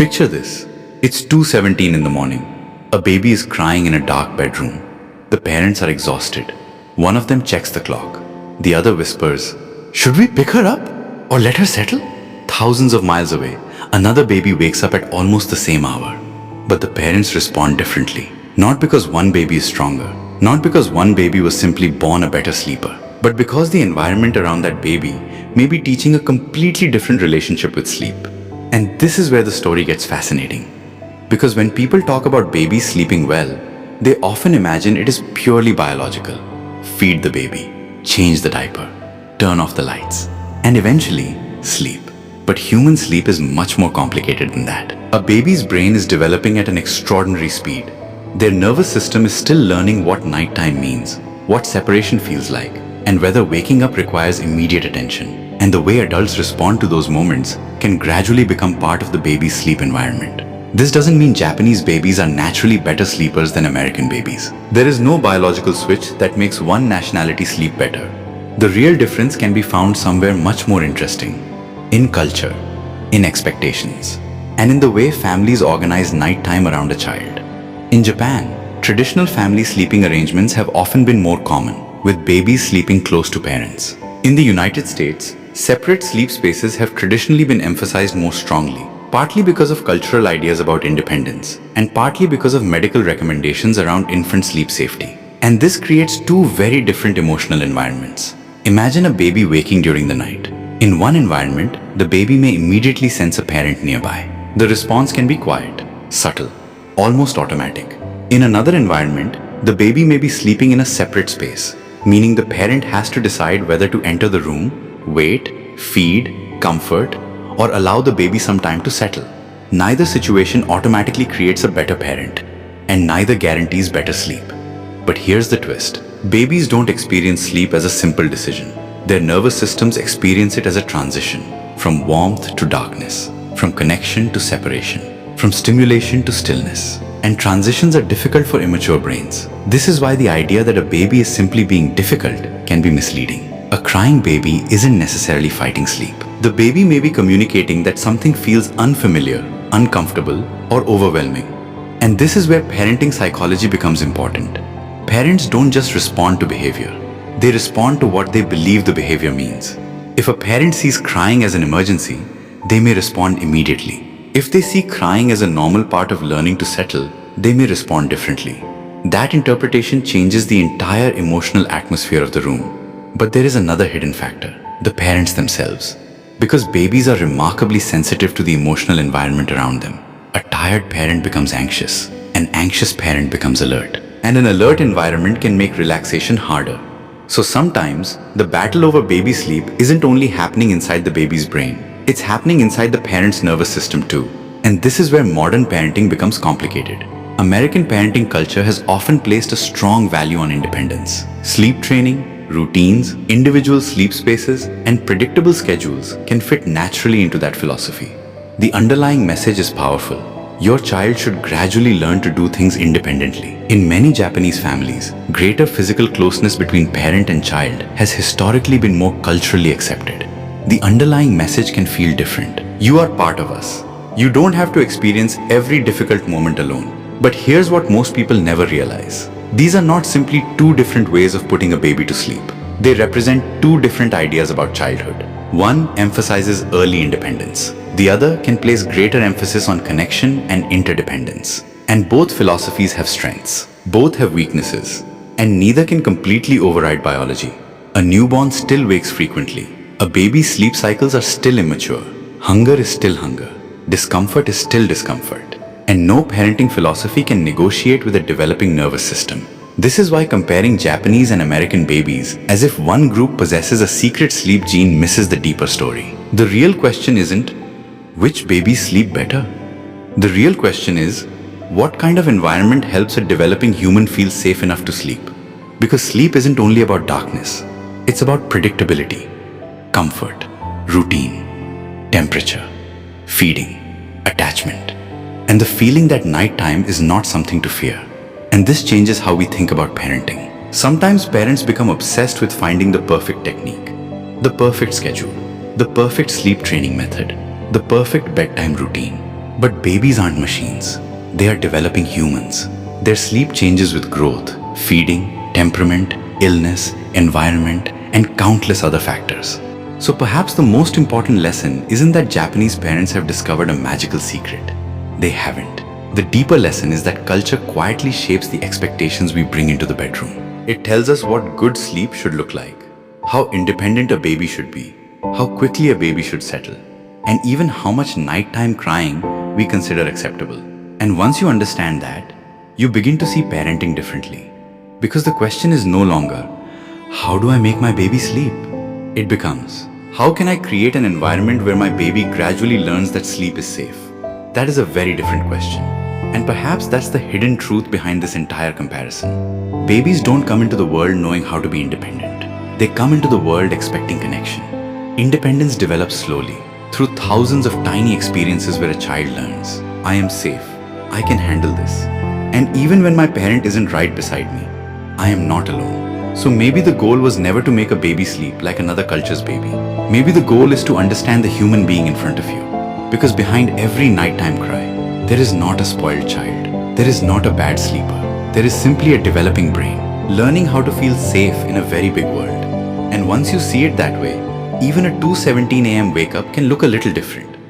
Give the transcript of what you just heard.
Picture this. It's 2:17 in the morning. A baby is crying in a dark bedroom. The parents are exhausted. One of them checks the clock. The other whispers, "Should we pick her up or let her settle?" Thousands of miles away, another baby wakes up at almost the same hour. But the parents respond differently. Not because one baby is stronger, not because one baby was simply born a better sleeper, but because the environment around that baby may be teaching a completely different relationship with sleep. And this is where the story gets fascinating. Because when people talk about babies sleeping well, they often imagine it is purely biological. Feed the baby, change the diaper, turn off the lights, and eventually sleep. But human sleep is much more complicated than that. A baby's brain is developing at an extraordinary speed. Their nervous system is still learning what nighttime means, what separation feels like, and whether waking up requires immediate attention. And the way adults respond to those moments can gradually become part of the baby's sleep environment. This doesn't mean Japanese babies are naturally better sleepers than American babies. There is no biological switch that makes one nationality sleep better. The real difference can be found somewhere much more interesting. In culture, in expectations, and in the way families organize nighttime around a child. In Japan, traditional family sleeping arrangements have often been more common, with babies sleeping close to parents. In the United States, separate sleep spaces have traditionally been emphasized more strongly, partly because of cultural ideas about independence, and partly because of medical recommendations around infant sleep safety. And this creates two very different emotional environments. Imagine a baby waking during the night. In one environment, the baby may immediately sense a parent nearby. The response can be quiet, subtle, almost automatic. In another environment, the baby may be sleeping in a separate space, meaning the parent has to decide whether to enter the room, wait, feed, comfort, or allow the baby some time to settle. Neither situation automatically creates a better parent, and neither guarantees better sleep. But here's the twist. Babies don't experience sleep as a simple decision. Their nervous systems experience it as a transition, from warmth to darkness, from connection to separation, from stimulation to stillness. And transitions are difficult for immature brains. This is why the idea that a baby is simply being difficult can be misleading. A crying baby isn't necessarily fighting sleep. The baby may be communicating that something feels unfamiliar, uncomfortable, or overwhelming. And this is where parenting psychology becomes important. Parents don't just respond to behavior. They respond to what they believe the behavior means. If a parent sees crying as an emergency, they may respond immediately. If they see crying as a normal part of learning to settle, they may respond differently. That interpretation changes the entire emotional atmosphere of the room. But there is another hidden factor, the parents themselves. Because babies are remarkably sensitive to the emotional environment around them. A tired parent becomes anxious, an anxious parent becomes alert, and an alert environment can make relaxation harder. So sometimes, the battle over baby sleep isn't only happening inside the baby's brain, it's happening inside the parent's nervous system too. And this is where modern parenting becomes complicated. American parenting culture has often placed a strong value on independence. Sleep training, routines, individual sleep spaces, and predictable schedules can fit naturally into that philosophy. The underlying message is powerful. Your child should gradually learn to do things independently. In many Japanese families, greater physical closeness between parent and child has historically been more culturally accepted. The underlying message can feel different. You are part of us. You don't have to experience every difficult moment alone. But here's what most people never realize. These are not simply two different ways of putting a baby to sleep. They represent two different ideas about childhood. One emphasizes early independence. The other can place greater emphasis on connection and interdependence. And both philosophies have strengths. Both have weaknesses. And neither can completely override biology. A newborn still wakes frequently. A baby's sleep cycles are still immature. Hunger is still hunger. Discomfort is still discomfort. And no parenting philosophy can negotiate with a developing nervous system. This is why comparing Japanese and American babies as if one group possesses a secret sleep gene misses the deeper story. The real question isn't, which babies sleep better? The real question is, what kind of environment helps a developing human feel safe enough to sleep? Because sleep isn't only about darkness, it's about predictability, comfort, routine, temperature, feeding, attachment, and the feeling that nighttime is not something to fear. And this changes how we think about parenting. Sometimes parents become obsessed with finding the perfect technique, the perfect schedule, the perfect sleep training method, the perfect bedtime routine. But babies aren't machines. They are developing humans. Their sleep changes with growth, feeding, temperament, illness, environment, and countless other factors. So perhaps the most important lesson isn't that Japanese parents have discovered a magical secret. They haven't. The deeper lesson is that culture quietly shapes the expectations we bring into the bedroom. It tells us what good sleep should look like, how independent a baby should be, how quickly a baby should settle, and even how much nighttime crying we consider acceptable. And once you understand that, you begin to see parenting differently. Because the question is no longer, how do I make my baby sleep? It becomes, how can I create an environment where my baby gradually learns that sleep is safe? That is a very different question. And perhaps that's the hidden truth behind this entire comparison. Babies don't come into the world knowing how to be independent. They come into the world expecting connection. Independence develops slowly, through thousands of tiny experiences where a child learns, I am safe, I can handle this. And even when my parent isn't right beside me, I am not alone. So maybe the goal was never to make a baby sleep like another culture's baby. Maybe the goal is to understand the human being in front of you. Because behind every nighttime cry, there is not a spoiled child. There is not a bad sleeper. There is simply a developing brain, learning how to feel safe in a very big world. And once you see it that way, even a 2:17 a.m. wake up can look a little different.